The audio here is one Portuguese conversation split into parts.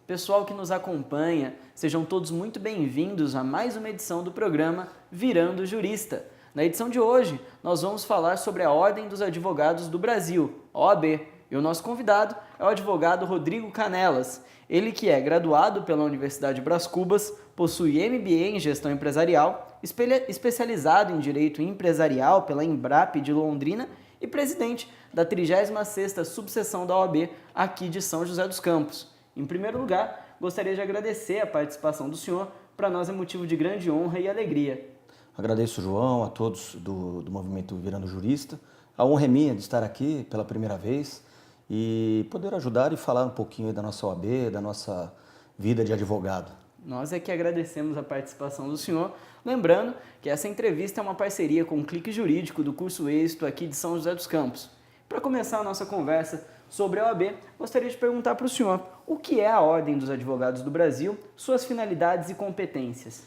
Pessoal que nos acompanha, sejam todos muito bem-vindos a mais uma edição do programa Virando Jurista. Na edição de hoje, nós vamos falar sobre a Ordem dos Advogados do Brasil, OAB, e o nosso convidado é o advogado Rodrigo Canelas. Ele que é graduado pela Universidade Brás Cubas, possui MBA em Gestão Empresarial, especializado em Direito Empresarial pela Embrap de Londrina e presidente da 36ª subseção da OAB aqui de São José dos Campos. Em primeiro lugar, gostaria de agradecer a participação do senhor, para nós é motivo de grande honra e alegria. Agradeço, João, a todos do movimento Virando Jurista. A honra é minha de estar aqui pela primeira vez e poder ajudar e falar um pouquinho da nossa OAB, da nossa vida de advogado. Nós é que agradecemos a participação do senhor, lembrando que essa entrevista é uma parceria com o Clique Jurídico do curso Êxito aqui de São José dos Campos. Para começar a nossa conversa sobre a OAB, gostaria de perguntar para o senhor o que é a Ordem dos Advogados do Brasil, suas finalidades e competências.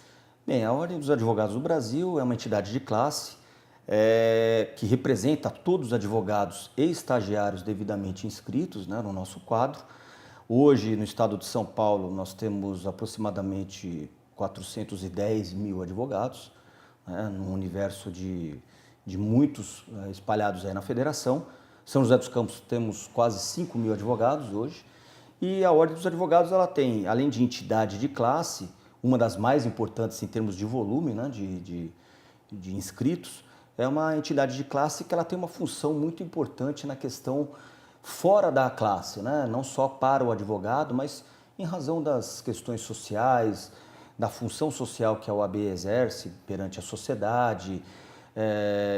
Bem, a Ordem dos Advogados do Brasil é uma entidade de classe que representa todos os advogados e estagiários devidamente inscritos, né, no nosso quadro. Hoje, no estado de São Paulo, nós temos aproximadamente 410 mil advogados, né, num universo de muitos espalhados aí na federação. São José dos Campos temos quase 5 mil advogados hoje. E a Ordem dos Advogados ela tem, além de entidade de classe, uma das mais importantes em termos de volume, né, de inscritos, é uma entidade de classe que ela tem uma função muito importante na questão fora da classe, né, não só para o advogado, mas em razão das questões sociais, da função social que a OAB exerce perante a sociedade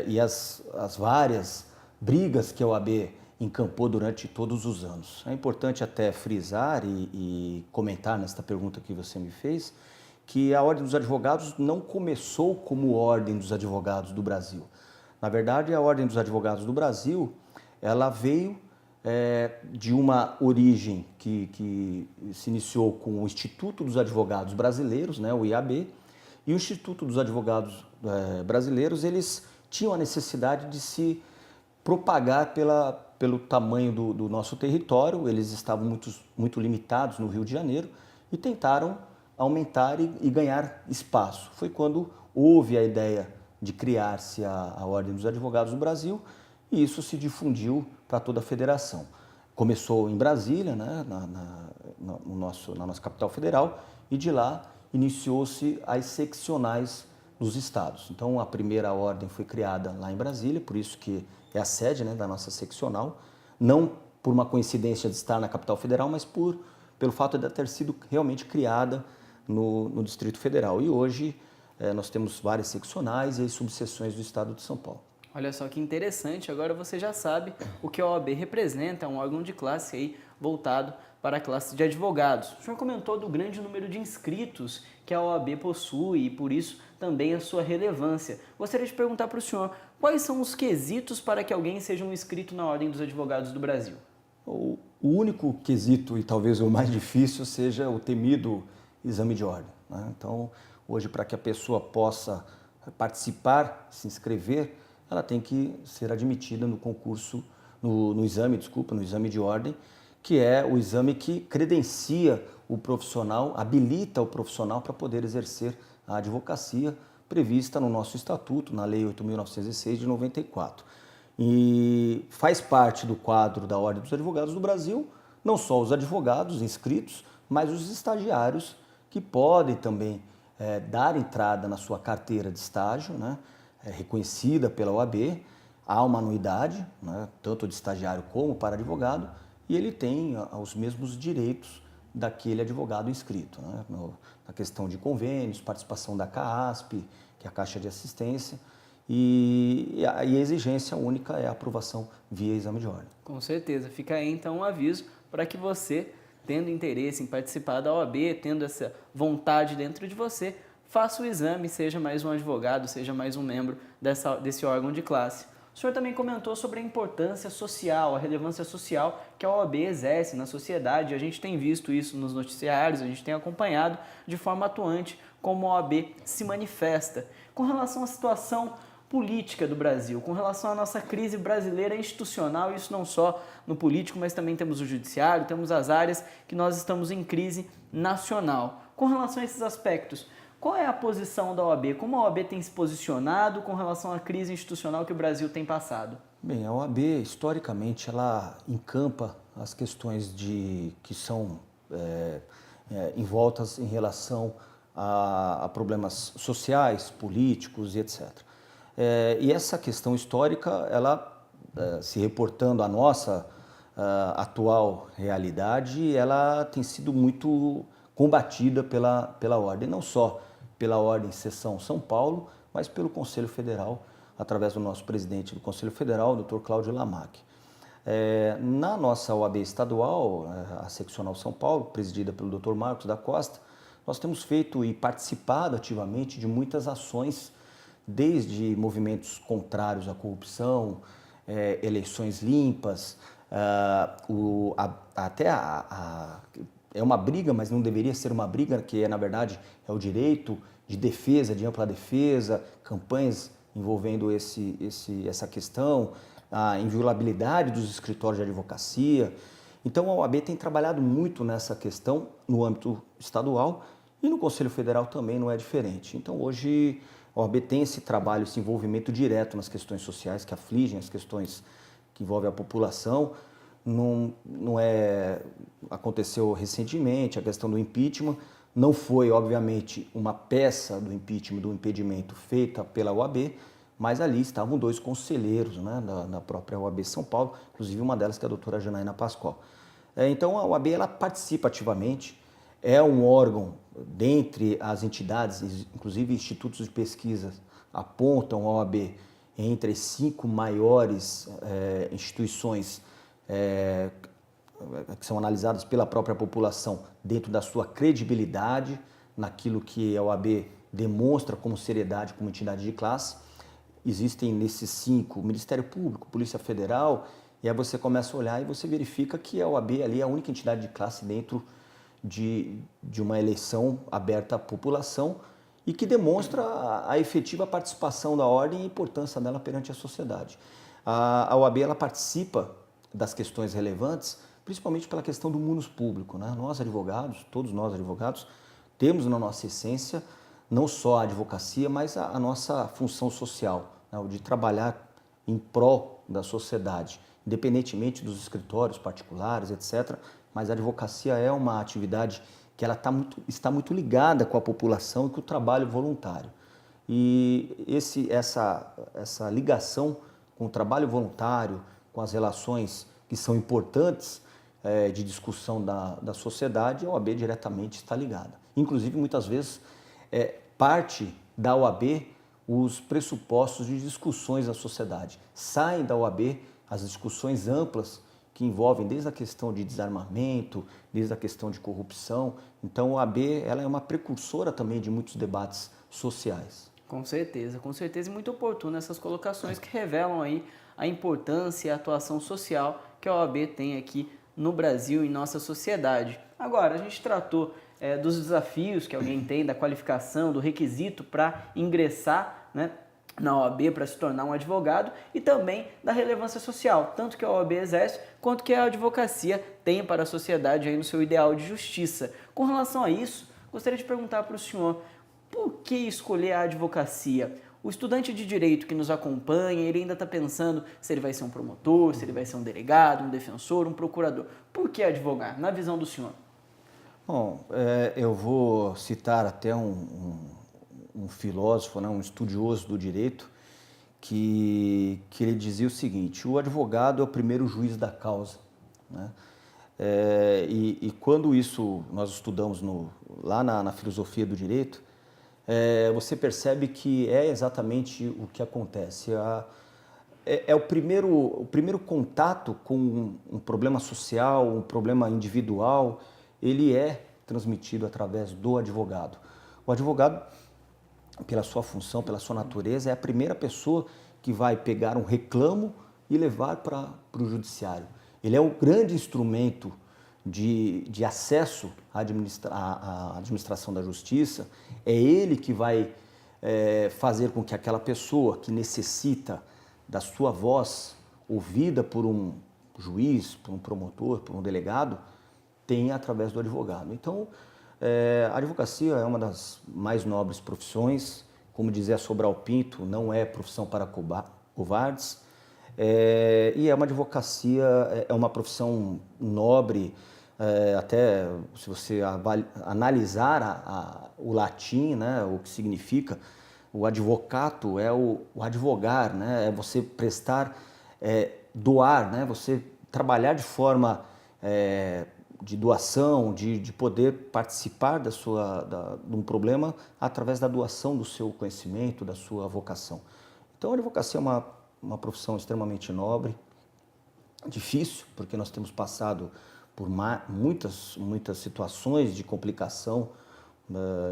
e as várias brigas que a OAB encampou durante todos os anos. É importante até frisar e comentar nesta pergunta que você me fez, que a Ordem dos Advogados não começou como Ordem dos Advogados do Brasil. Na verdade, a Ordem dos Advogados do Brasil, ela veio de uma origem que se iniciou com o Instituto dos Advogados Brasileiros, né, o IAB, e o Instituto dos Advogados Brasileiros, eles tinham a necessidade de se propagar pelo tamanho do nosso território. Eles estavam muito limitados no Rio de Janeiro e tentaram aumentar e ganhar espaço. Foi quando houve a ideia de criar-se a Ordem dos Advogados do Brasil e isso se difundiu para toda a federação. Começou em Brasília, né, na nossa capital federal, e de lá iniciou-se as seccionais nos estados. Então a primeira ordem foi criada lá em Brasília, por isso que é a sede, né, da nossa seccional, não por uma coincidência de estar na capital federal, mas pelo fato de ter sido realmente criada no Distrito Federal. E hoje nós temos várias seccionais e subseções do estado de São Paulo. Olha só que interessante, agora você já sabe o que a OAB representa, é um órgão de classe aí voltado para a classe de advogados. O senhor comentou do grande número de inscritos que a OAB possui e por isso também a sua relevância. Gostaria de perguntar para o senhor quais são os quesitos para que alguém seja um inscrito na Ordem dos Advogados do Brasil. O único quesito, e talvez o mais difícil, seja o temido exame de ordem, né? Então, hoje, para que a pessoa possa participar, se inscrever, ela tem que ser admitida no concurso, no exame de ordem, que é o exame que credencia o profissional, habilita o profissional para poder exercer a advocacia prevista no nosso estatuto, na Lei 8.906 de 94. E faz parte do quadro da Ordem dos Advogados do Brasil, não só os advogados inscritos, mas os estagiários que podem também dar entrada na sua carteira de estágio, né, reconhecida pela OAB. Há uma anuidade, né, tanto de estagiário como para advogado, e ele tem os mesmos direitos daquele advogado inscrito, né, na questão de convênios, participação da CAASP, que é a Caixa de Assistência, e a exigência única é a aprovação via exame de ordem. Com certeza, fica aí então um aviso para que você, tendo interesse em participar da OAB, tendo essa vontade dentro de você, faça o exame, seja mais um advogado, seja mais um membro desse órgão de classe. O senhor também comentou sobre a importância social, a relevância social que a OAB exerce na sociedade. A gente tem visto isso nos noticiários, a gente tem acompanhado de forma atuante como a OAB se manifesta com relação à situação política do Brasil, com relação à nossa crise brasileira institucional, isso não só no político, mas também temos o judiciário, temos as áreas que nós estamos em crise nacional. Com relação a esses aspectos, qual é a posição da OAB? Como a OAB tem se posicionado com relação à crise institucional que o Brasil tem passado? Bem, a OAB, historicamente, ela encampa as questões que são envoltas em relação a problemas sociais, políticos e etc. E essa questão histórica, ela, se reportando à nossa atual realidade, ela tem sido muito combatida pela Ordem, não só pela Ordem Seção São Paulo, mas pelo Conselho Federal, através do nosso presidente do Conselho Federal, Dr. Cláudio Lamaque. Na nossa OAB estadual, a Seccional São Paulo, presidida pelo Dr. Marcos da Costa, nós temos feito e participado ativamente de muitas ações, desde movimentos contrários à corrupção, eleições limpas, é uma briga, mas não deveria ser uma briga, que na verdade é o direito de defesa, de ampla defesa, campanhas envolvendo essa questão, a inviolabilidade dos escritórios de advocacia. Então a OAB tem trabalhado muito nessa questão no âmbito estadual e no Conselho Federal também não é diferente. Então hoje a OAB tem esse trabalho, esse envolvimento direto nas questões sociais que afligem, as questões que envolvem a população. Aconteceu recentemente a questão do impeachment, não foi obviamente uma peça do impeachment, do impedimento feita pela OAB, mas ali estavam dois conselheiros, né, da própria OAB São Paulo, inclusive uma delas que é a doutora Janaína Pascoal. Então a OAB ela participa ativamente, é um órgão dentre as entidades, inclusive institutos de pesquisa apontam a OAB entre as 5 maiores instituições que são analisadas pela própria população dentro da sua credibilidade, naquilo que a OAB demonstra como seriedade, como entidade de classe. Existem nesses 5 Ministério Público, Polícia Federal, e aí você começa a olhar e você verifica que a OAB ali é a única entidade de classe dentro de uma eleição aberta à população e que demonstra a efetiva participação da ordem e a importância dela perante a sociedade. A OAB ela participa das questões relevantes, principalmente pela questão do munus público, né? Nós advogados, todos nós advogados, temos na nossa essência não só a advocacia, mas a nossa função social, né? O de trabalhar em prol da sociedade, independentemente dos escritórios particulares, etc. Mas a advocacia é uma atividade que ela está muito ligada com a população e com o trabalho voluntário. E essa ligação com o trabalho voluntário, com as relações que são importantes de discussão da sociedade, a OAB diretamente está ligada. Inclusive, muitas vezes, parte da OAB os pressupostos de discussões da sociedade. Saem da OAB as discussões amplas que envolvem desde a questão de desarmamento, desde a questão de corrupção. Então, a OAB ela é uma precursora também de muitos debates sociais. Com certeza, e muito oportuno essas colocações que revelam aí a importância e a atuação social que a OAB tem aqui no Brasil e em nossa sociedade. Agora, a gente tratou dos desafios que alguém tem, da qualificação, do requisito para ingressar, né, na OAB para se tornar um advogado e também da relevância social, tanto que a OAB exerce quanto que a advocacia tem para a sociedade aí no seu ideal de justiça. Com relação a isso, gostaria de perguntar para o senhor, por que escolher a advocacia? O estudante de direito que nos acompanha, ele ainda está pensando se ele vai ser um promotor, se ele vai ser um delegado, um defensor, um procurador. Por que advogar, na visão do senhor? Bom, eu vou citar até um filósofo, né, um estudioso do direito, que ele dizia o seguinte: o advogado é o primeiro juiz da causa, né? E quando isso nós estudamos lá na filosofia do direito, você percebe que é exatamente o que acontece. O primeiro contato com um problema social, um problema individual, ele é transmitido através do advogado. O advogado, pela sua função, pela sua natureza, é a primeira pessoa que vai pegar um reclamo e levar para o judiciário. Ele é um grande instrumento de acesso à administração da justiça, é ele que vai fazer com que aquela pessoa que necessita da sua voz ouvida por um juiz, por um promotor, por um delegado, tenha através do advogado. Então, a advocacia é uma das mais nobres profissões. Como dizia Sobral Pinto, não é profissão para covardes. E é uma advocacia, é uma profissão nobre, até se você analisar o latim, né, o que significa, o advocato é o advogar, né, é você prestar, doar, né, você trabalhar de forma de doação, de poder participar de um problema através da doação do seu conhecimento, da sua vocação. Então a advocacia é uma profissão extremamente nobre, difícil, porque nós temos passado por muitas situações de complicação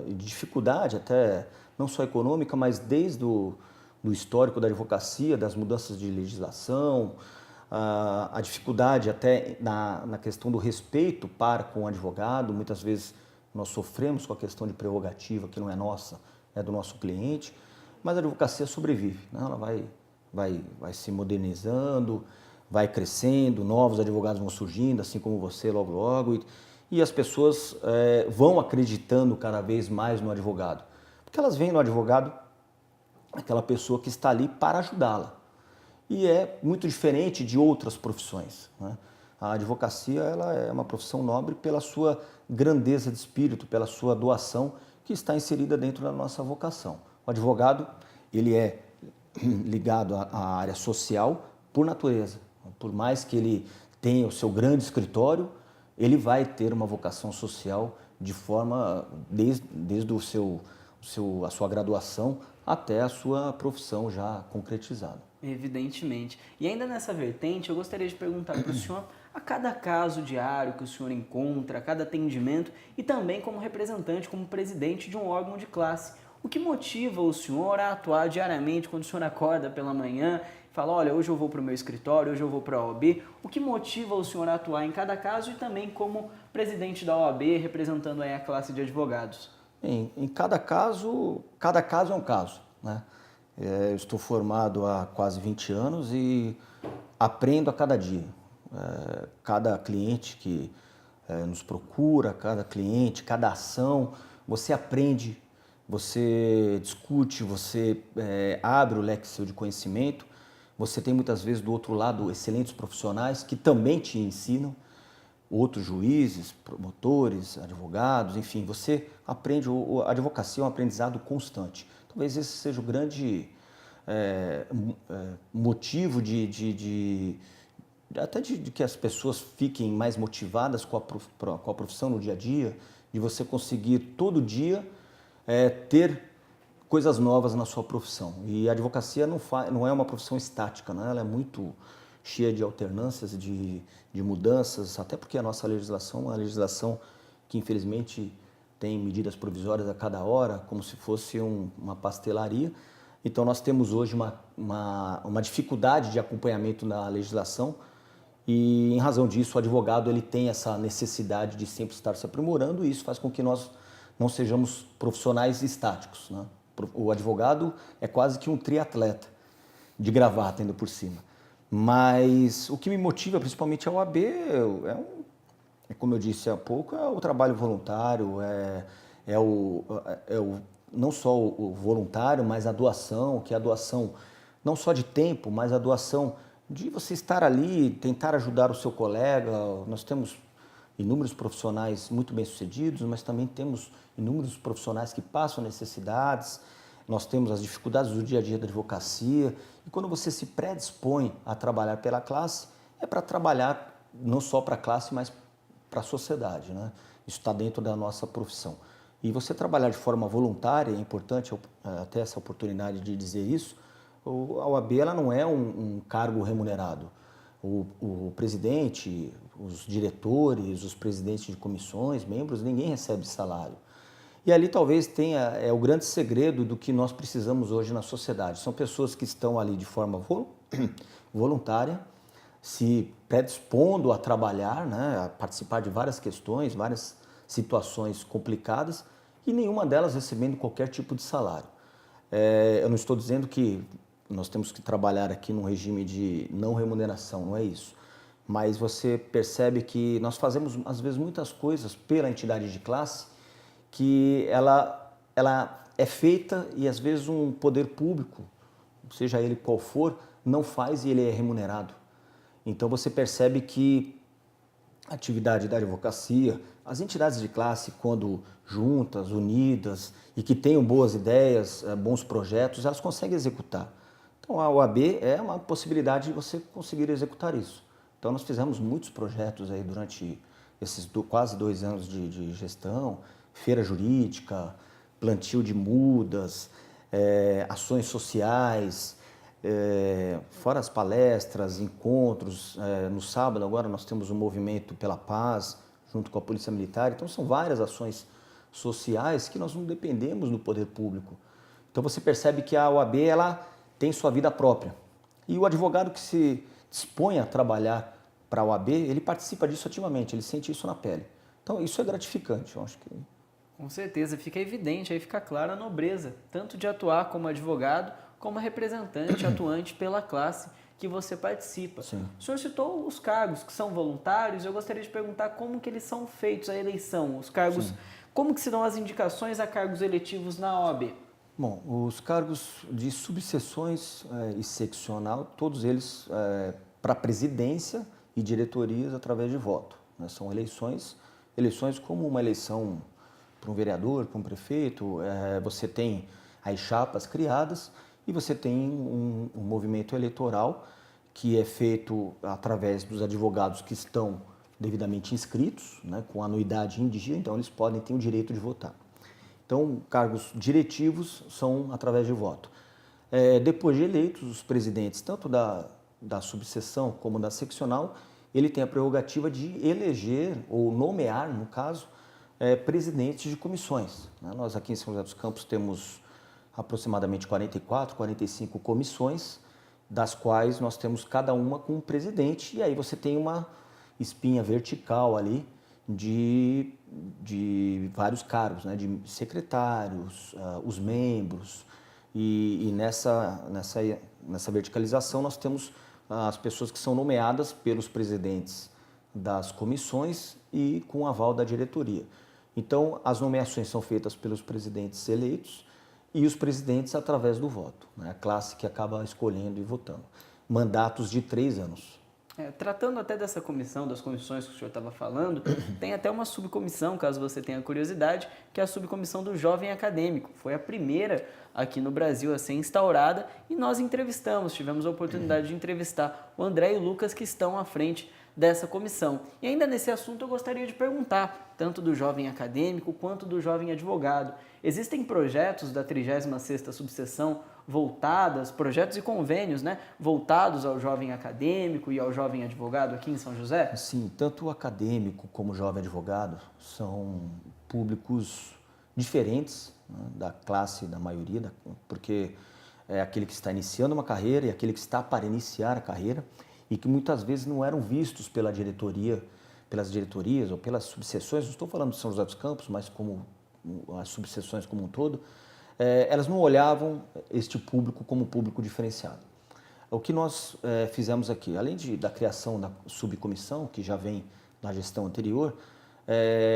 e de dificuldade, até não só econômica, mas desde do histórico da advocacia, das mudanças de legislação, a dificuldade até na questão do respeito para com o advogado. Muitas vezes nós sofremos com a questão de prerrogativa, que não é nossa, é do nosso cliente, mas a advocacia sobrevive, né? Ela vai se modernizando, vai crescendo, novos advogados vão surgindo, assim como você logo logo, e as pessoas vão acreditando cada vez mais no advogado, porque elas veem no advogado aquela pessoa que está ali para ajudá-la. E é muito diferente de outras profissões, né? A advocacia, ela é uma profissão nobre pela sua grandeza de espírito, pela sua doação que está inserida dentro da nossa vocação. O advogado, ele é ligado à área social por natureza. Por mais que ele tenha o seu grande escritório, ele vai ter uma vocação social de forma, desde a sua graduação até a sua profissão já concretizada. Evidentemente. E ainda nessa vertente, eu gostaria de perguntar para o senhor, a cada caso diário que o senhor encontra, a cada atendimento, e também como representante, como presidente de um órgão de classe, o que motiva o senhor a atuar diariamente quando o senhor acorda pela manhã e fala, olha, hoje eu vou para o meu escritório, hoje eu vou para a OAB, o que motiva o senhor a atuar em cada caso e também como presidente da OAB, representando aí a classe de advogados? Em cada caso é um caso, né? Eu estou formado há quase 20 anos e aprendo a cada dia. Cada cliente que nos procura, cada cliente, cada ação, você aprende, você discute, você abre o leque seu de conhecimento. Você tem muitas vezes do outro lado excelentes profissionais que também te ensinam, outros juízes, promotores, advogados, enfim, você aprende. A advocacia é um aprendizado constante. Talvez esse seja o grande motivo até de que as pessoas fiquem mais motivadas com a profissão no dia a dia, de você conseguir todo dia ter coisas novas na sua profissão. E a advocacia não é uma profissão estática, né? Ela é muito cheia de alternâncias, de mudanças, até porque a nossa legislação é uma legislação que infelizmente tem medidas provisórias a cada hora, como se fosse uma pastelaria. Então nós temos hoje uma dificuldade de acompanhamento na legislação e, em razão disso, o advogado ele tem essa necessidade de sempre estar se aprimorando, e isso faz com que nós não sejamos profissionais estáticos, né? O advogado é quase que um triatleta, de gravata ainda por cima. Mas o que me motiva, principalmente a OAB, como eu disse há pouco, é o trabalho voluntário, não só o voluntário, mas a doação, que é a doação não só de tempo, mas a doação de você estar ali, tentar ajudar o seu colega. Nós temos inúmeros profissionais muito bem-sucedidos, mas também temos inúmeros profissionais que passam necessidades. Nós temos as dificuldades do dia a dia da advocacia. E quando você se predispõe a trabalhar pela classe, é para trabalhar não só para a classe, mas para a sociedade, né? Isso está dentro da nossa profissão. E você trabalhar de forma voluntária, é importante até essa oportunidade de dizer isso. A OAB ela não é um cargo remunerado. O presidente, os diretores, os presidentes de comissões, membros, ninguém recebe salário. E ali talvez tenha o grande segredo do que nós precisamos hoje na sociedade. São pessoas que estão ali de forma voluntária, se predispondo a trabalhar, né, a participar de várias questões, várias situações complicadas e nenhuma delas recebendo qualquer tipo de salário. Eu não estou dizendo que nós temos que trabalhar aqui num regime de não remuneração, não é isso. Mas você percebe que nós fazemos, às vezes, muitas coisas pela entidade de classe que ela é feita e, às vezes, um poder público, seja ele qual for, não faz e ele é remunerado. Então você percebe que a atividade da advocacia, as entidades de classe, quando juntas, unidas e que tenham boas ideias, bons projetos, elas conseguem executar. Então a OAB é uma possibilidade de você conseguir executar isso. Então nós fizemos muitos projetos aí durante esses quase 2 anos de gestão, feira jurídica, plantio de mudas, ações sociais, fora as palestras, encontros. No sábado agora nós temos um movimento pela paz, junto com a Polícia Militar. Então são várias ações sociais que nós não dependemos do poder público. Então você percebe que a OAB ela tem sua vida própria. E o advogado que se dispõe a trabalhar para a OAB, ele participa disso ativamente, ele sente isso na pele. Então isso é gratificante, eu acho que... Com certeza, fica evidente, aí fica clara a nobreza, tanto de atuar como advogado, como representante atuante pela classe que você participa. Sim. O senhor citou os cargos que são voluntários, eu gostaria de perguntar como que eles são feitos, a eleição, os cargos, Sim. como que se dão as indicações a cargos eletivos na OAB? Bom, os cargos de subseções e seccional, todos eles para presidência e diretorias através de voto, né? São eleições como uma eleição para um vereador, para um prefeito, você tem as chapas criadas e você tem um movimento eleitoral que é feito através dos advogados que estão devidamente inscritos, né, com anuidade em dia, então eles podem ter o direito de votar. Então, cargos diretivos são através de voto. Depois de eleitos, os presidentes, tanto da subseção como da seccional, ele tem a prerrogativa de eleger ou nomear, no caso, presidentes de comissões. Nós aqui em São José dos Campos temos aproximadamente 44, 45 comissões, das quais nós temos cada uma com um presidente, e aí você tem uma espinha vertical ali de vários cargos, né? De secretários, os membros, e nessa verticalização nós temos as pessoas que são nomeadas pelos presidentes das comissões e com aval da diretoria. Então, as nomeações são feitas pelos presidentes eleitos e os presidentes através do voto, né? A classe que acaba escolhendo e votando. Mandatos de 3 anos. Tratando até dessa comissão, das comissões que o senhor estava falando, tem até uma subcomissão, caso você tenha curiosidade, que é a subcomissão do Jovem Acadêmico. Foi a primeira aqui no Brasil a ser instaurada e nós tivemos a oportunidade de entrevistar o André e o Lucas, que estão à frente dessa comissão. E ainda nesse assunto eu gostaria de perguntar, tanto do jovem acadêmico quanto do jovem advogado, existem projetos da 36ª subseção projetos e convênios, né, voltados ao jovem acadêmico e ao jovem advogado aqui em São José? Sim, tanto o acadêmico como o jovem advogado são públicos diferentes, né, da classe da maioria, porque é aquele que está iniciando uma carreira e aquele que está para iniciar a carreira, e que muitas vezes não eram vistos pelas diretorias ou pelas subseções, não estou falando de São José dos Campos, mas como as subseções como um todo, elas não olhavam este público como público diferenciado. O que nós fizemos aqui, além da criação da subcomissão, que já vem na gestão anterior,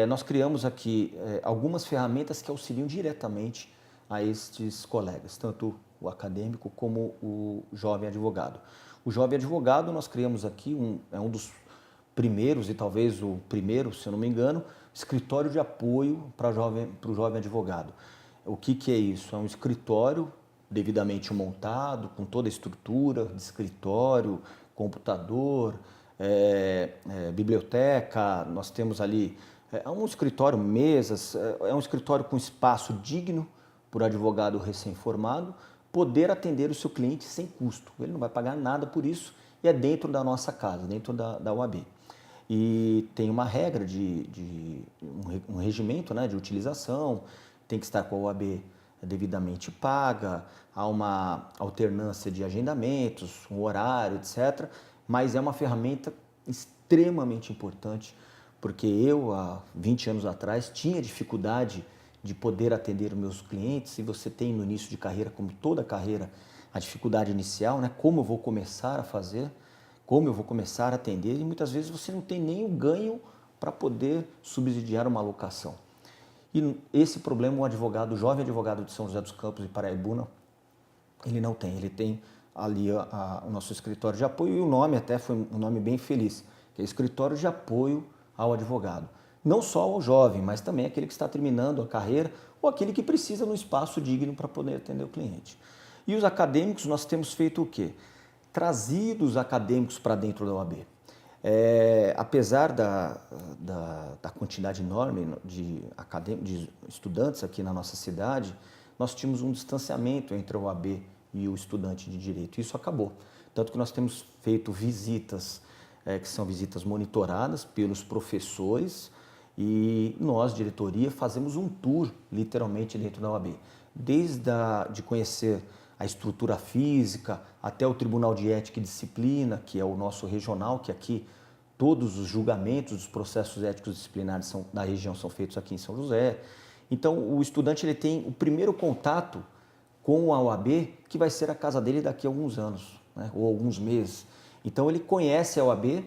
nós criamos aqui algumas ferramentas que auxiliam diretamente a estes colegas, tanto o acadêmico como o jovem advogado. O jovem advogado, nós criamos aqui, um dos primeiros, e talvez o primeiro, se eu não me engano, escritório de apoio para o jovem advogado. O que é isso? É um escritório devidamente montado, com toda a estrutura de escritório, computador, biblioteca, nós temos ali um escritório, mesas, é um escritório com espaço digno para o advogado recém-formado poder atender o seu cliente sem custo. Ele não vai pagar nada por isso e é dentro da nossa casa, dentro da OAB. E tem uma regra um regimento, né, de utilização, tem que estar com a OAB devidamente paga, há uma alternância de agendamentos, um horário, etc. mas é uma ferramenta extremamente importante, porque eu, há 20 anos atrás, tinha dificuldade de poder atender os meus clientes, e você tem no início de carreira, como toda carreira, a dificuldade inicial, né? Como eu vou começar a fazer, como eu vou começar a atender, e muitas vezes você não tem nem o ganho para poder subsidiar uma alocação. E esse problema o advogado, o jovem advogado de São José dos Campos e Paraibuna, ele não tem. Ele tem ali o nosso escritório de apoio, e o nome até foi um nome bem feliz, que é Escritório de Apoio ao Advogado. Não só ao jovem, mas também aquele que está terminando a carreira ou aquele que precisa de um espaço digno para poder atender o cliente. E os acadêmicos, nós temos feito o quê? Trazido os acadêmicos para dentro da OAB. Apesar da quantidade enorme de estudantes aqui na nossa cidade, nós tínhamos um distanciamento entre a OAB e o estudante de direito. Isso acabou. Tanto que nós temos feito visitas, que são visitas monitoradas pelos professores, e nós, diretoria, fazemos um tour, literalmente, dentro da OAB. De conhecer a estrutura física, até o Tribunal de Ética e Disciplina, que é o nosso regional, que aqui todos os julgamentos dos processos éticos disciplinares da região são feitos aqui em São José. Então, o estudante ele tem o primeiro contato com a OAB, que vai ser a casa dele daqui a alguns anos, né, ou alguns meses. Então, ele conhece a OAB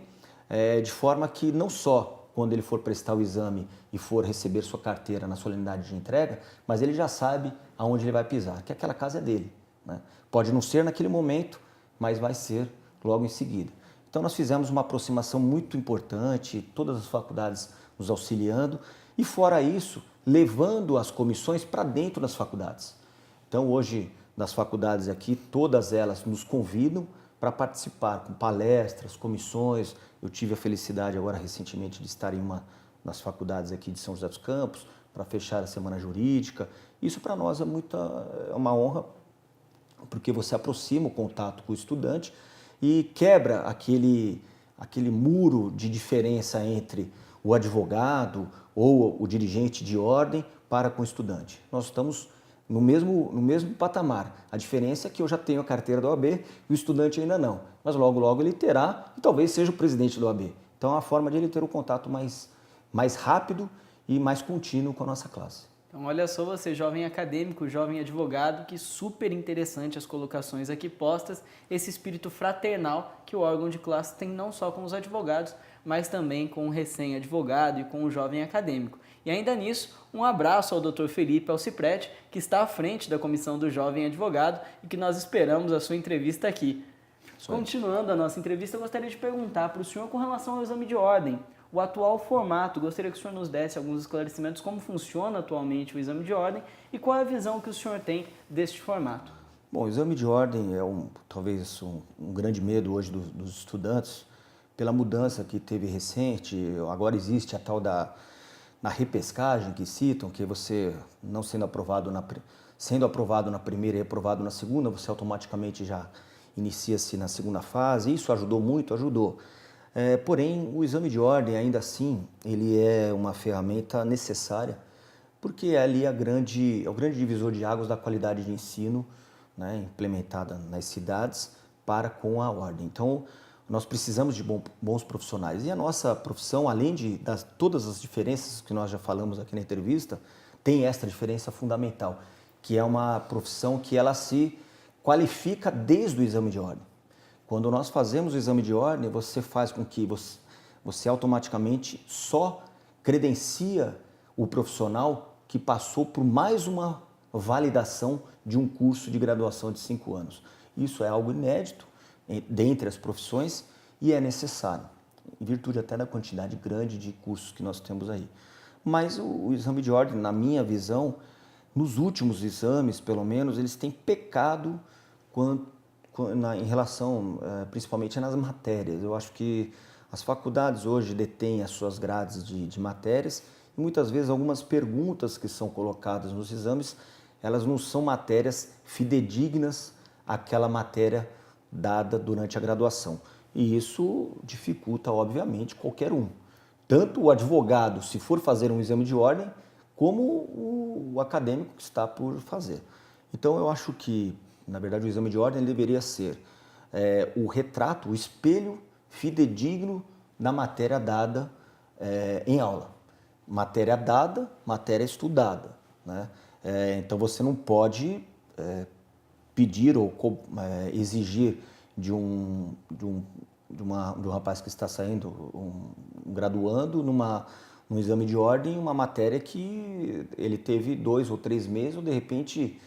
de forma que não só quando ele for prestar o exame e for receber sua carteira na solenidade de entrega, mas ele já sabe aonde ele vai pisar, que aquela casa é dele, né? Pode não ser naquele momento, mas vai ser logo em seguida. Então nós fizemos uma aproximação muito importante, todas as faculdades nos auxiliando, e fora isso, levando as comissões para dentro das faculdades. Então hoje, das faculdades aqui, todas elas nos convidam para participar com palestras, comissões. Eu tive a felicidade agora recentemente de estar em uma das faculdades aqui de São José dos Campos para fechar a semana jurídica. Isso para nós é uma honra, porque você aproxima o contato com o estudante e quebra aquele muro de diferença entre o advogado ou o dirigente de ordem para com o estudante. Nós estamos no mesmo patamar. A diferença é que eu já tenho a carteira da OAB e o estudante ainda não. Mas logo, logo ele terá e talvez seja o presidente da OAB. Então é uma forma de ele ter um contato mais rápido e mais contínuo com a nossa classe. Então olha só você, jovem acadêmico, jovem advogado, que super interessante as colocações aqui postas, esse espírito fraternal que o órgão de classe tem não só com os advogados, mas também com o recém-advogado e com o jovem acadêmico. E ainda nisso, um abraço ao Dr. Felipe Alciprete, que está à frente da Comissão do Jovem Advogado e que nós esperamos a sua entrevista aqui. Continuando a nossa entrevista, eu gostaria de perguntar para o senhor com relação ao exame de ordem. O atual formato, gostaria que o senhor nos desse alguns esclarecimentos como funciona atualmente o exame de ordem e qual é a visão que o senhor tem deste formato. Bom, o exame de ordem é talvez um grande medo hoje dos estudantes, pela mudança que teve recente. Agora existe a tal na repescagem que citam, que você não sendo aprovado na primeira e aprovado na segunda, você automaticamente já inicia-se na segunda fase. Isso ajudou muito, ajudou. Porém, o exame de ordem, ainda assim, ele é uma ferramenta necessária, porque ali é o grande divisor de águas da qualidade de ensino, né, implementada nas cidades para com a ordem. Então, nós precisamos de bons profissionais. E a nossa profissão, além de todas as diferenças que nós já falamos aqui na entrevista, tem esta diferença fundamental, que é uma profissão que ela se qualifica desde o exame de ordem. Quando nós fazemos o exame de ordem, você faz com que você automaticamente só credencia o profissional que passou por mais uma validação de um curso de graduação de 5 anos. Isso é algo inédito dentre as profissões e é necessário, em virtude até da quantidade grande de cursos que nós temos aí. Mas o exame de ordem, na minha visão, nos últimos exames, pelo menos, eles têm pecado em relação, principalmente nas matérias. Eu acho que as faculdades hoje detêm as suas grades de matérias e muitas vezes algumas perguntas que são colocadas nos exames, elas não são matérias fidedignas àquela matéria dada durante a graduação. E isso dificulta, obviamente, qualquer um. Tanto o advogado, se for fazer um exame de ordem, como o acadêmico que está por fazer. Então, eu acho que, na verdade, o exame de ordem deveria ser o retrato, o espelho fidedigno da matéria dada em aula. Matéria dada, matéria estudada, né? Então você não pode pedir ou exigir de um rapaz que está saindo, um graduando num exame de ordem, uma matéria que ele teve 2 ou 3 meses, ou de repente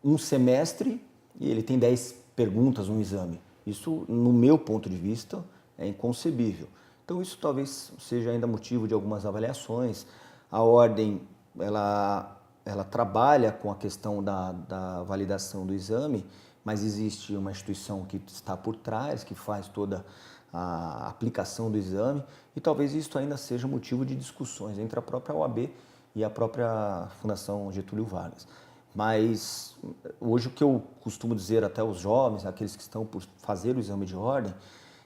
um semestre, e ele tem 10 perguntas no exame. Isso, no meu ponto de vista, é inconcebível. Então isso talvez seja ainda motivo de algumas avaliações. A ordem, ela trabalha com a questão da validação do exame, mas existe uma instituição que está por trás, que faz toda a aplicação do exame, e talvez isso ainda seja motivo de discussões entre a própria OAB e a própria Fundação Getúlio Vargas. Mas hoje o que eu costumo dizer até aos jovens, aqueles que estão por fazer o exame de ordem,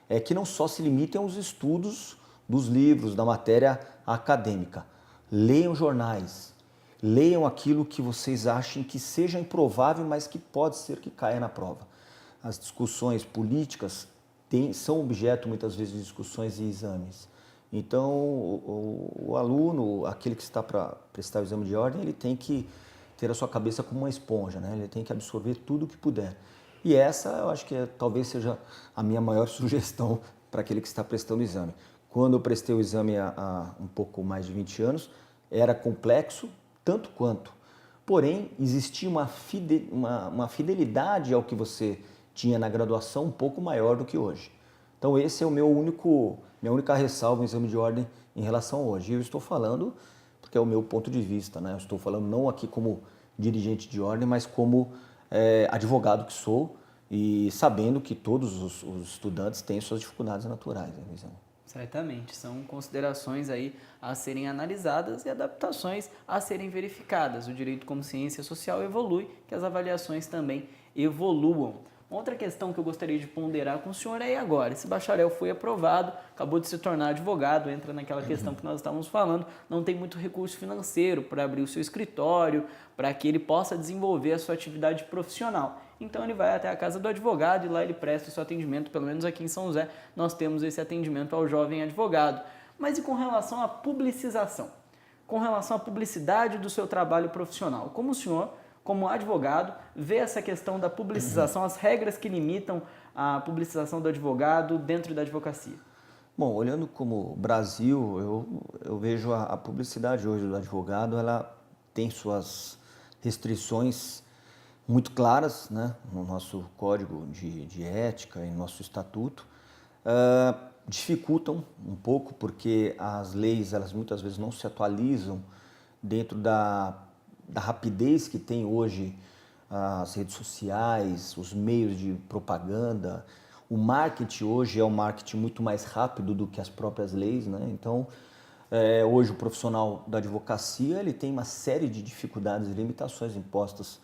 é que não só se limitem aos estudos dos livros, da matéria acadêmica. Leiam jornais, leiam aquilo que vocês achem que seja improvável, mas que pode ser que caia na prova. As discussões políticas são objeto muitas vezes de discussões e exames. Então o aluno, aquele que está para prestar o exame de ordem, ele tem que ter a sua cabeça como uma esponja, né? Ele tem que absorver tudo o que puder. E essa eu acho que talvez seja a minha maior sugestão para aquele que está prestando o exame. Quando eu prestei o exame há um pouco mais de 20 anos, era complexo, tanto quanto. Porém, existia uma fidelidade ao que você tinha na graduação um pouco maior do que hoje. Então esse é o minha única ressalva no exame de ordem em relação a hoje. E eu estou falando porque é o meu ponto de vista, né? Eu estou falando não aqui como dirigente de ordem, mas como advogado que sou, e sabendo que todos os estudantes têm suas dificuldades naturais, né, Luizão? Certamente, são considerações aí a serem analisadas e adaptações a serem verificadas. O direito como ciência social evolui, que as avaliações também evoluam. Outra questão que eu gostaria de ponderar com o senhor é agora. Esse bacharel foi aprovado, acabou de se tornar advogado, entra naquela questão que nós estávamos falando, não tem muito recurso financeiro para abrir o seu escritório, para que ele possa desenvolver a sua atividade profissional. Então ele vai até a casa do advogado e lá ele presta o seu atendimento, pelo menos aqui em São José nós temos esse atendimento ao jovem advogado. Mas e com relação à publicização? Com relação à publicidade do seu trabalho profissional? Como o senhor, como advogado, vê essa questão da publicização, as regras que limitam a publicização do advogado dentro da advocacia? Bom, olhando como Brasil, eu vejo a publicidade hoje do advogado, ela tem suas restrições muito claras, né, no nosso código de ética e no nosso estatuto. Dificultam um pouco porque as leis, elas muitas vezes não se atualizam dentro da rapidez que tem hoje as redes sociais, os meios de propaganda. O marketing hoje é um marketing muito mais rápido do que as próprias leis, né? Então, hoje o profissional da advocacia ele tem uma série de dificuldades e limitações impostas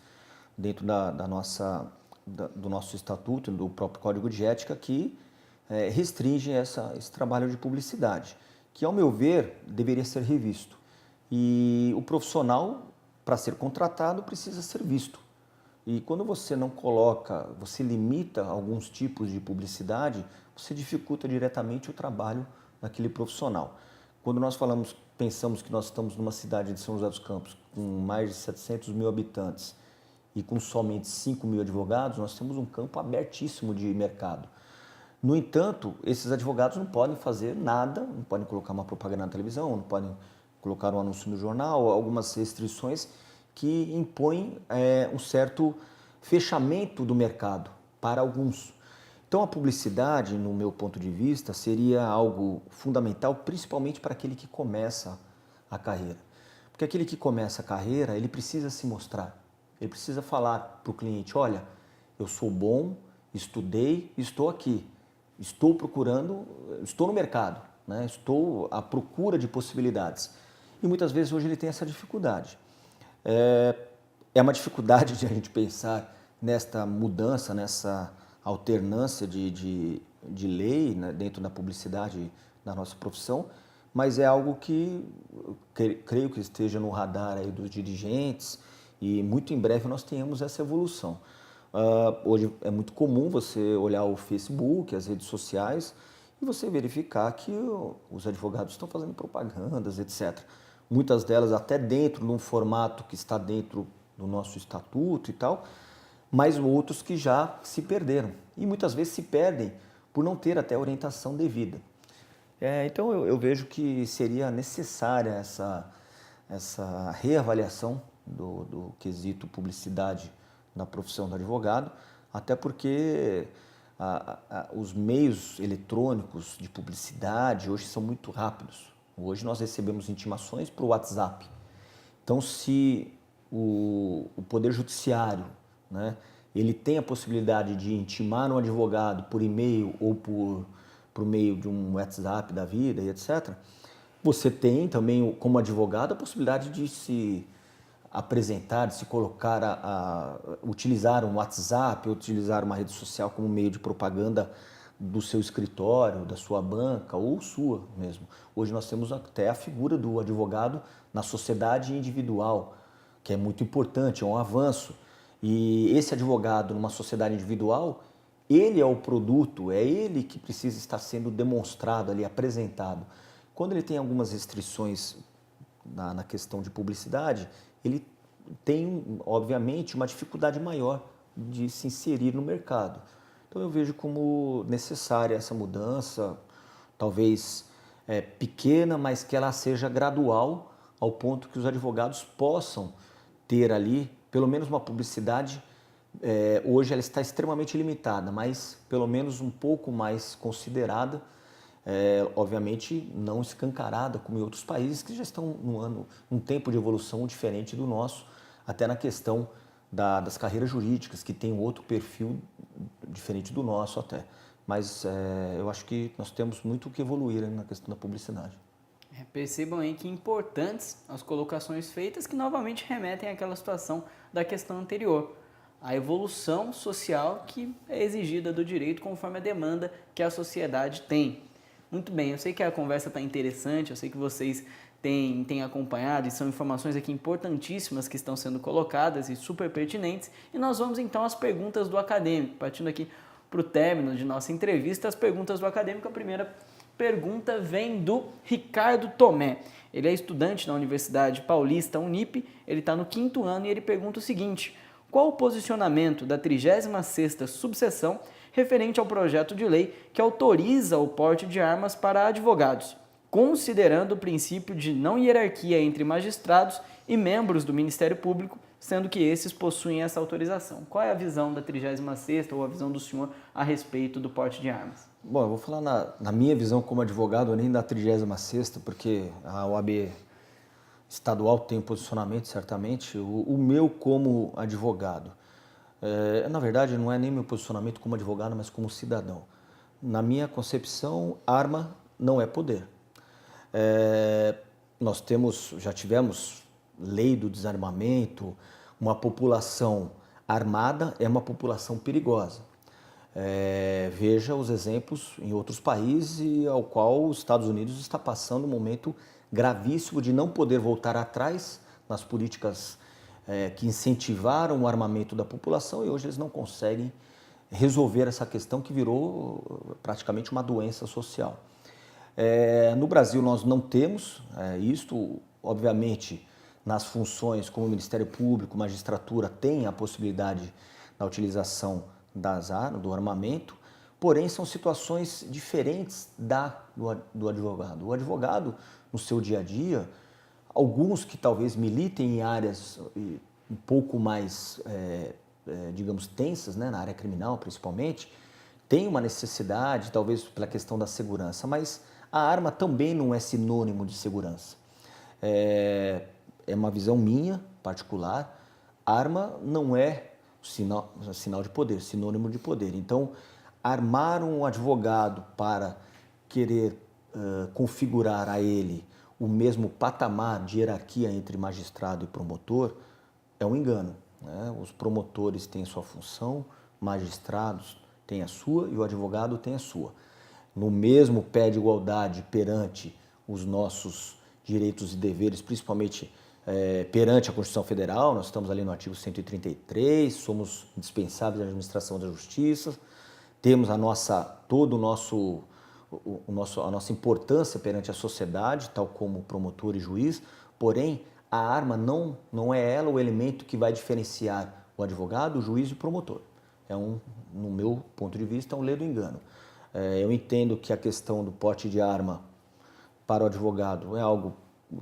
dentro do nosso estatuto, do próprio Código de Ética, que restringem esse trabalho de publicidade, que, ao meu ver, deveria ser revisto. E o profissional, para ser contratado, precisa ser visto. E quando você não coloca, você limita alguns tipos de publicidade, você dificulta diretamente o trabalho daquele profissional. Quando nós pensamos que nós estamos numa cidade de São José dos Campos com mais de 700 mil habitantes e com somente 5 mil advogados, nós temos um campo abertíssimo de mercado. No entanto, esses advogados não podem fazer nada, não podem colocar uma propaganda na televisão, não podem colocar um anúncio no jornal, algumas restrições que impõem um certo fechamento do mercado para alguns. Então a publicidade, no meu ponto de vista, seria algo fundamental, principalmente para aquele que começa a carreira. Porque aquele que começa a carreira, ele precisa se mostrar, ele precisa falar para o cliente, olha, eu sou bom, estudei, estou aqui, estou procurando, estou no mercado, né? Estou à procura de possibilidades. E muitas vezes hoje ele tem essa dificuldade. É uma dificuldade de a gente pensar nesta mudança, nessa alternância de lei, né, dentro da publicidade da nossa profissão, mas é algo que creio que esteja no radar aí dos dirigentes e muito em breve nós tenhamos essa evolução. Hoje é muito comum você olhar o Facebook, as redes sociais e você verificar que os advogados estão fazendo propagandas, etc. Muitas delas até dentro de um formato que está dentro do nosso estatuto e tal, mas outros que já se perderam. E muitas vezes se perdem por não ter até orientação devida. Então eu vejo que seria necessária essa reavaliação do quesito publicidade na profissão do advogado, até porque os meios eletrônicos de publicidade hoje são muito rápidos. Hoje nós recebemos intimações para o WhatsApp. Então, se o Poder Judiciário, né, ele tem a possibilidade de intimar um advogado por e-mail ou por meio de um WhatsApp da vida e etc., você tem também, como advogado, a possibilidade de se apresentar, de se colocar, utilizar um WhatsApp, utilizar uma rede social como meio de propaganda do seu escritório, da sua banca ou sua mesmo. Hoje nós temos até a figura do advogado na sociedade individual, que é muito importante, é um avanço. E esse advogado numa sociedade individual, ele é o produto, é ele que precisa estar sendo demonstrado ali, apresentado. Quando ele tem algumas restrições na questão de publicidade, ele tem, obviamente, uma dificuldade maior de se inserir no mercado. Então eu vejo como necessária essa mudança, talvez pequena, mas que ela seja gradual, ao ponto que os advogados possam ter ali, pelo menos uma publicidade. Hoje ela está extremamente limitada, mas pelo menos um pouco mais considerada, obviamente não escancarada como em outros países que já estão num tempo de evolução diferente do nosso, até na questão das carreiras jurídicas, que tem outro perfil diferente do nosso até. Mas eu acho que nós temos muito o que evoluir na questão da publicidade. Percebam aí que importantes as colocações feitas que novamente remetem àquela situação da questão anterior. A evolução social que é exigida do direito conforme a demanda que a sociedade tem. Muito bem, eu sei que a conversa está interessante, eu sei que vocês têm acompanhado e são informações aqui importantíssimas que estão sendo colocadas e super pertinentes. E nós vamos então às perguntas do acadêmico, partindo aqui para o término de nossa entrevista, as perguntas do acadêmico. A primeira pergunta vem do Ricardo Tomé. Ele é estudante na Universidade Paulista Unip, ele está no 5º ano e ele pergunta o seguinte: qual o posicionamento da 36ª subseção referente ao projeto de lei que autoriza o porte de armas para advogados, considerando o princípio de não hierarquia entre magistrados e membros do Ministério Público, sendo que esses possuem essa autorização? Qual é a visão da 36ª ou a visão do senhor a respeito do porte de armas? Bom, eu vou falar na minha visão como advogado, nem da 36ª, porque a OAB estadual tem um posicionamento, certamente. O meu como advogado, na verdade, não é nem meu posicionamento como advogado, mas como cidadão. Na minha concepção, arma não é poder. Nós já tivemos lei do desarmamento. Uma população armada é uma população perigosa. Veja os exemplos em outros países, ao qual os Estados Unidos está passando um momento gravíssimo de não poder voltar atrás nas políticas que incentivaram o armamento da população, e hoje eles não conseguem resolver essa questão que virou praticamente uma doença social. No Brasil nós não temos isto, obviamente nas funções como o Ministério Público, magistratura, tem a possibilidade da utilização do armamento, porém são situações diferentes do advogado. O advogado, no seu dia a dia, alguns que talvez militem em áreas um pouco mais, digamos, tensas, né, na área criminal principalmente, tem uma necessidade, talvez pela questão da segurança, mas a arma também não é sinônimo de segurança. É uma visão minha, particular. Arma não é sinal de poder, sinônimo de poder. Então, armar um advogado para querer configurar a ele o mesmo patamar de hierarquia entre magistrado e promotor é um engano, né? Os promotores têm sua função, magistrados têm a sua e o advogado tem a sua. No mesmo pé de igualdade perante os nossos direitos e deveres, principalmente perante a Constituição Federal, nós estamos ali no artigo 133, somos indispensáveis à administração da justiça, temos todo o a nossa importância perante a sociedade, tal como promotor e juiz, porém, a arma não é ela o elemento que vai diferenciar o advogado, o juiz e o promotor. No meu ponto de vista, é um ledo engano. Eu entendo que a questão do porte de arma para o advogado é algo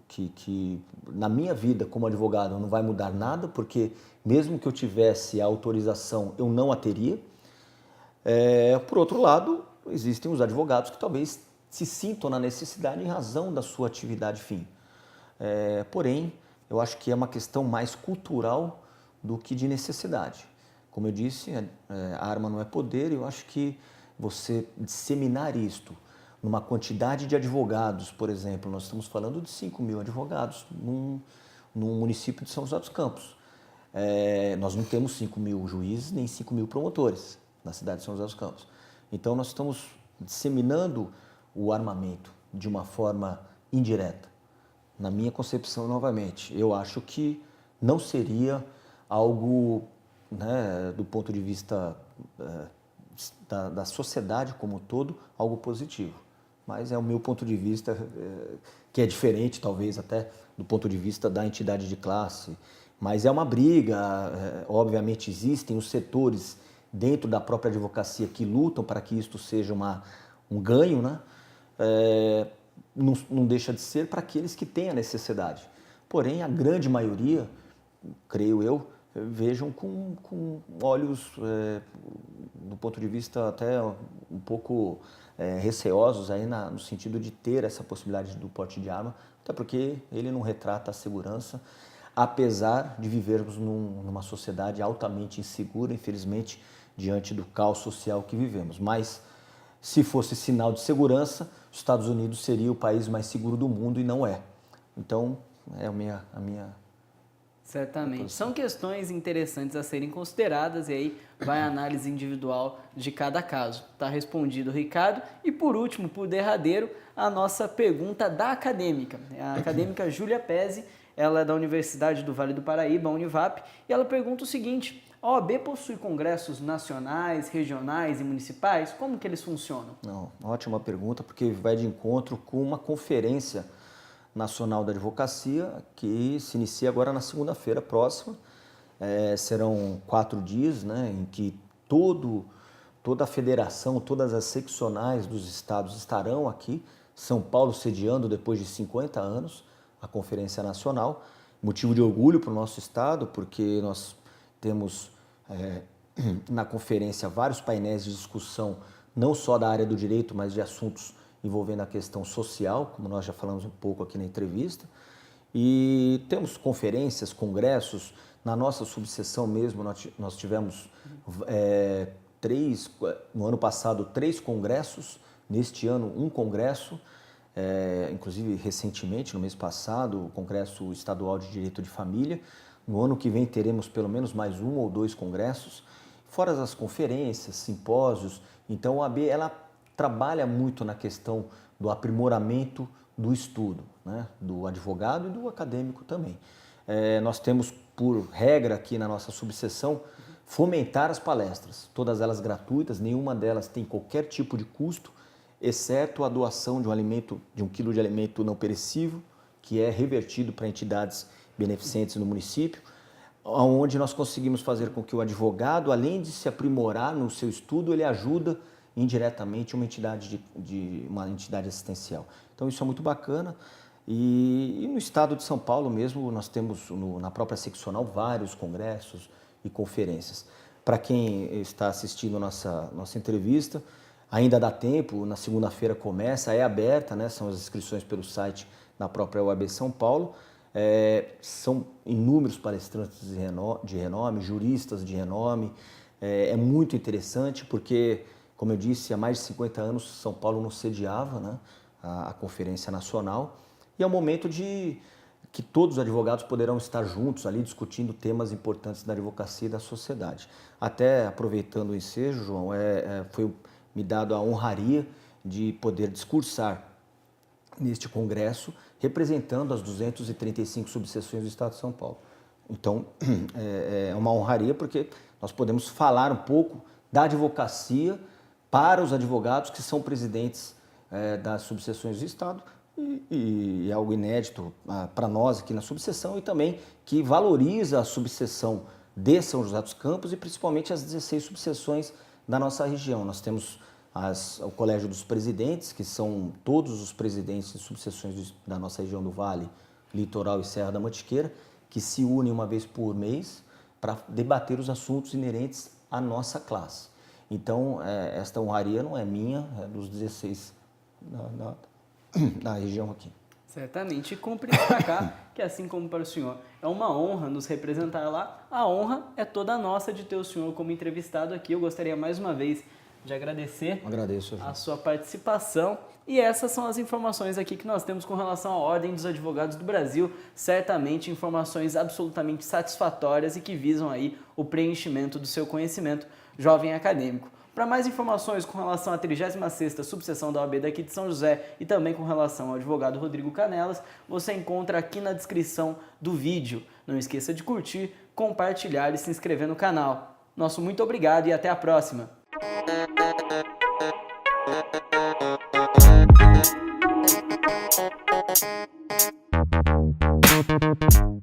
que na minha vida como advogado não vai mudar nada, porque mesmo que eu tivesse a autorização, eu não a teria. Por outro lado, existem os advogados que talvez se sintam na necessidade em razão da sua atividade fim. Porém, eu acho que é uma questão mais cultural do que de necessidade. Como eu disse, a arma não é poder, e eu acho que você disseminar isto numa quantidade de advogados, por exemplo, nós estamos falando de 5 mil advogados num município de São José dos Campos. Nós não temos 5 mil juízes nem 5 mil promotores na cidade de São José dos Campos. Então nós estamos disseminando o armamento de uma forma indireta. Na minha concepção, novamente, eu acho que não seria algo, né, do ponto de vista da sociedade como um todo, algo positivo. Mas é o meu ponto de vista, que é diferente, talvez, até do ponto de vista da entidade de classe. Mas é uma briga, obviamente existem os setores dentro da própria advocacia que lutam para que isto seja um ganho, né? Não deixa de ser para aqueles que têm a necessidade. Porém, a grande maioria, creio eu, vejam com olhos, do ponto de vista até um pouco receosos aí no sentido de ter essa possibilidade do porte de arma, até porque ele não retrata a segurança, apesar de vivermos numa sociedade altamente insegura, infelizmente, diante do caos social que vivemos. Mas, se fosse sinal de segurança, os Estados Unidos seria o país mais seguro do mundo e não é. Então, é a minha Certamente. São questões interessantes a serem consideradas e aí vai a análise individual de cada caso. Está respondido, Ricardo. E por último, por derradeiro, a nossa pergunta da acadêmica. A acadêmica Júlia Pezzi, ela é da Universidade do Vale do Paraíba, a Univap, e ela pergunta o seguinte: a OAB possui congressos nacionais, regionais e municipais? Como que eles funcionam? Não, ótima pergunta, porque vai de encontro com uma conferência nacional da advocacia que se inicia agora na segunda-feira próxima. Serão 4 dias, né, em que toda a federação, todas as seccionais dos estados estarão aqui. São Paulo sediando depois de 50 anos a Conferência Nacional. Motivo de orgulho para o nosso estado, porque nós temos na conferência vários painéis de discussão, não só da área do direito, mas de assuntos envolvendo a questão social, como nós já falamos um pouco aqui na entrevista. E temos conferências, congressos. Na nossa subseção mesmo, nós tivemos no ano passado 3 congressos, neste ano 1 congresso, inclusive recentemente, no mês passado, o Congresso Estadual de Direito de Família. No ano que vem teremos pelo menos mais 1 ou 2 congressos, fora as conferências, simpósios. Então a OAB, ela trabalha muito na questão do aprimoramento do estudo, né, do advogado e do acadêmico também. Nós temos por regra aqui na nossa subseção fomentar as palestras, todas elas gratuitas, nenhuma delas tem qualquer tipo de custo, exceto a doação de de 1 quilo de alimento não perecível, que é revertido para entidades beneficentes no município, onde nós conseguimos fazer com que o advogado, além de se aprimorar no seu estudo, ele ajuda indiretamente uma entidade assistencial. Então isso é muito bacana. E no estado de São Paulo mesmo, nós temos na própria seccional vários congressos e conferências. Para quem está assistindo nossa entrevista, ainda dá tempo, na segunda-feira começa, é aberta, né? São as inscrições pelo site da própria OAB São Paulo. São inúmeros palestrantes de renome, juristas de renome. É muito interessante porque, como eu disse, há mais de 50 anos São Paulo não sediava, né, a Conferência Nacional, e é um momento que todos os advogados poderão estar juntos ali discutindo temas importantes da advocacia e da sociedade. Até aproveitando o ensejo, João, foi me dado a honraria de poder discursar neste congresso, representando as 235 subseções do Estado de São Paulo. Então, é uma honraria porque nós podemos falar um pouco da advocacia para os advogados que são presidentes das subseções do Estado e é algo inédito para nós aqui na subseção e também que valoriza a subseção de São José dos Campos e principalmente as 16 subseções da nossa região. Nós temos o Colégio dos Presidentes, que são todos os presidentes de subseções da nossa região do Vale, Litoral e Serra da Mantiqueira, que se unem uma vez por mês para debater os assuntos inerentes à nossa classe. Então, esta honraria não é minha, é dos 16 da região aqui. Certamente, e cumpre destacar que, assim como para o senhor é uma honra nos representar lá, a honra é toda nossa de ter o senhor como entrevistado aqui. Eu gostaria mais uma vez de agradecer a sua participação. E essas são as informações aqui que nós temos com relação à Ordem dos Advogados do Brasil. Certamente informações absolutamente satisfatórias e que visam aí o preenchimento do seu conhecimento jovem acadêmico. Para mais informações com relação à 36ª subseção da OAB daqui de São José e também com relação ao advogado Rodrigo Canelas, você encontra aqui na descrição do vídeo. Não esqueça de curtir, compartilhar e se inscrever no canal. Nosso muito obrigado e até a próxima!